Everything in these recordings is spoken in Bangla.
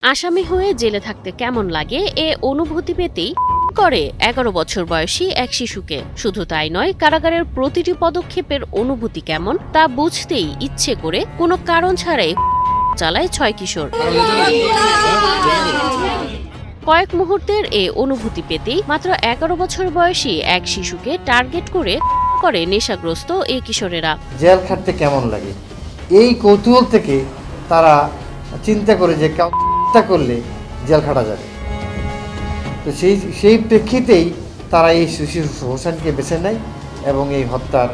আসামি হয়ে জেলে থাকতে কেমন লাগে এ অনুভূতি পেতেই করে ১১ বছর বয়সী এক শিশুকে। শুধু তাই নয়, কারাগারের প্রতিটি পদক্ষেপের অনুভূতি কেমন তা বুঝতেই ইচ্ছে করে কোনো কারণ ছাড়াই চালায় ৬ কিশোর। কয়েক মুহূর্তের এ অনুভূতি পেতেই মাত্র ১১ বছর বয়সী এক শিশুকে টার্গেট করে নেশাগ্রস্ত এই কিশোরেরা। জেল খাটতে কেমন লাগে এই কৌতূহল থেকে তারা চিন্তা করে যে কাউটা করলে জেল খাটা যাবে। তো সেই প্রেক্ষিতেই তারা এই শিশু হোসেনকে বেছে নেয় এবং এই হত্যার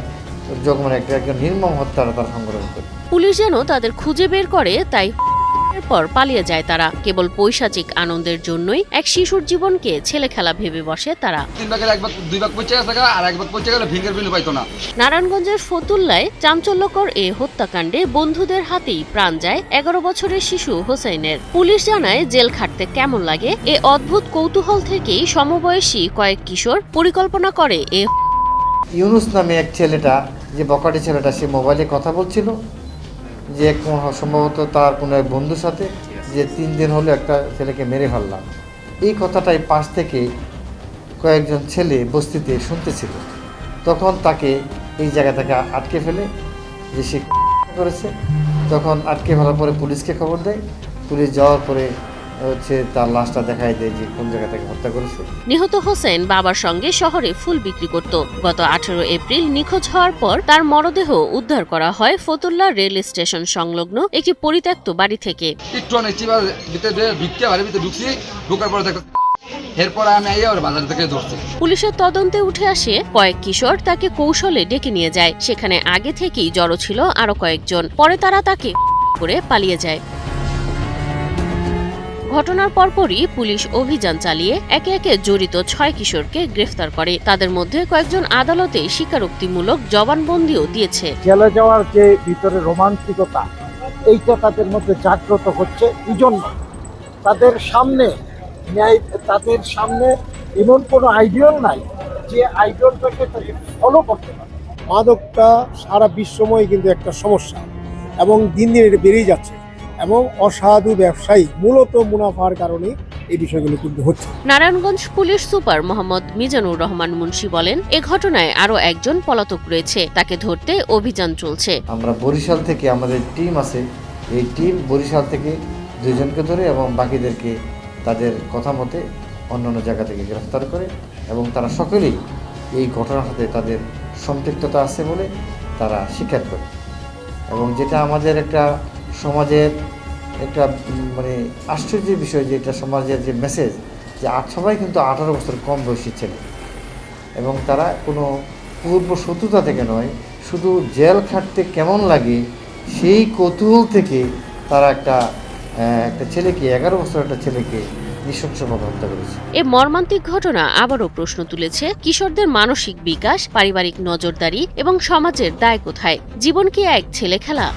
যখন একটা নির্মম হত্যার তারা সংগঠন করে। পুলিশ যেন তাদের খুঁজে বের করে, তাই পর পালিয়ে যায় তারা। কেবল পৈশাচিক আনন্দের জন্যই এক শিশুর জীবনকে ছেলে খেলা ভেবে বসে তারা। নারায়ণগঞ্জের ফতুল্লায় চাঞ্চল্যকর এ হত্যাকাণ্ডে বন্ধুদের হাতেই প্রাণ যায় ১১ বছরের শিশু হোসেনের। পুলিশ জানায়, জেল খাটতে কেমন লাগে এ অদ্ভুত কৌতূহল থেকেই সমবয়সী কয়েক কিশোর পরিকল্পনা করে এ। ইউনুস নামে এক ছেলেটা, যে বকাটি ছেলেটা, সে মোবাইলে কথা বলছিল যে সম্ভবত তার কোনো এক বন্ধুর সাথে যে ৩ দিন হলো একটা ছেলেকে মেরে ফেললাম। এই কথাটাই পাশ থেকে কয়েকজন ছেলে বস্তিতে শুনতেছিল। তখন তাকে এই জায়গা থেকে আটকে ফেলে, যে সে করেছে। তখন আটকে ফেলার পরে পুলিশকে খবর দেয়। পুলিশ যাওয়ার পরে তার লাশটা দেখাই দেয় যে কোন জায়গা থেকে হত্যা করেছে। নিহত হোসেন বাবার সঙ্গে শহরে ফুল বিক্রি করত। গত ১৮ এপ্রিল নিখোঁজ হওয়ার পর তার মরদেহ উদ্ধার করা হয় ফতুল্লা রেল স্টেশন সংলগ্ন একটি পরিত্যক্ত বাড়ি থেকে। পুলিশের তদন্তে উঠে আসে কয়েক কিশোর তাকে কৌশলে ডেকে নিয়ে যায়। সেখানে আগে থেকেই জড়ো ছিল আরো কয়েকজন। পরে তারা তাকে করে পালিয়ে যায়। ঘটনার পরপরই পুলিশ অভিযান চালিয়ে একে একে জড়িত ৬ কিশোরকে গ্রেফতার করে। তাদের মধ্যে কয়েকজন আদালতে স্বীকারোক্তিমূলক জবানবন্দিও দিয়েছে। জেলে যাওয়ার যে ভিতরে রোমান্টিকতা, এইটা তাদের মধ্যে জাগ্রত হচ্ছে। এই জন্য তাদের সামনে এমন কোনো আইডিয়াল নাই যে আইডিয়ালটাকে তাকে ফলো করতে পারে। মাদকটা সারা বিশ্বময় কিন্তু একটা সমস্যা এবং দিন দিন এটা বেড়েই যাচ্ছে এবং অসাধু ব্যবসায়ী মূলত মুনাফার কারণে এই বিষয়গুলো কিন্তু হচ্ছে। নারায়ণগঞ্জ পুলিশ সুপার মোহাম্মদ মিজানুর রহমান মুন্সি বলেন, এ ঘটনায় আরো একজন পলাতক রয়েছে, তাকে ধরতে অভিযান চলছে। আমরা বরিশাল থেকে আমাদের টিম আছে, এই টিম বরিশাল থেকে 2 জনকে ধরে এবং বাকিদেরকে তাদের কথা মতে অন্যান্য জায়গা থেকে গ্রেফতার করে এবং তারা সকলেই এই ঘটনার সাথে তাদের সম্পৃক্ততা আছে বলে তারা স্বীকার করে। এবং যেটা আমাদের একটা সমাজের একটা আশ্চর্যের বিষয়, যে এটা সমাজের যে মেসেজ, যে সবাই কিন্তু 18 বছর কম বয়সী ছেলে এবং তারা কোনো পূর্ব শত্রুতা থেকে নয়, শুধু জেল খাটতে কেমন লাগে সেই কৌতূহল থেকে তারা একটা ছেলেকে, 11 বছর একটা ছেলেকে নৃশংসভাবে হত্যা করেছে। এ মর্মান্তিক ঘটনা আবারও প্রশ্ন তুলেছে কিশোরদের মানসিক বিকাশ, পারিবারিক নজরদারি এবং সমাজের দায় কোথায়। জীবন কি এক ছেলে খেলা?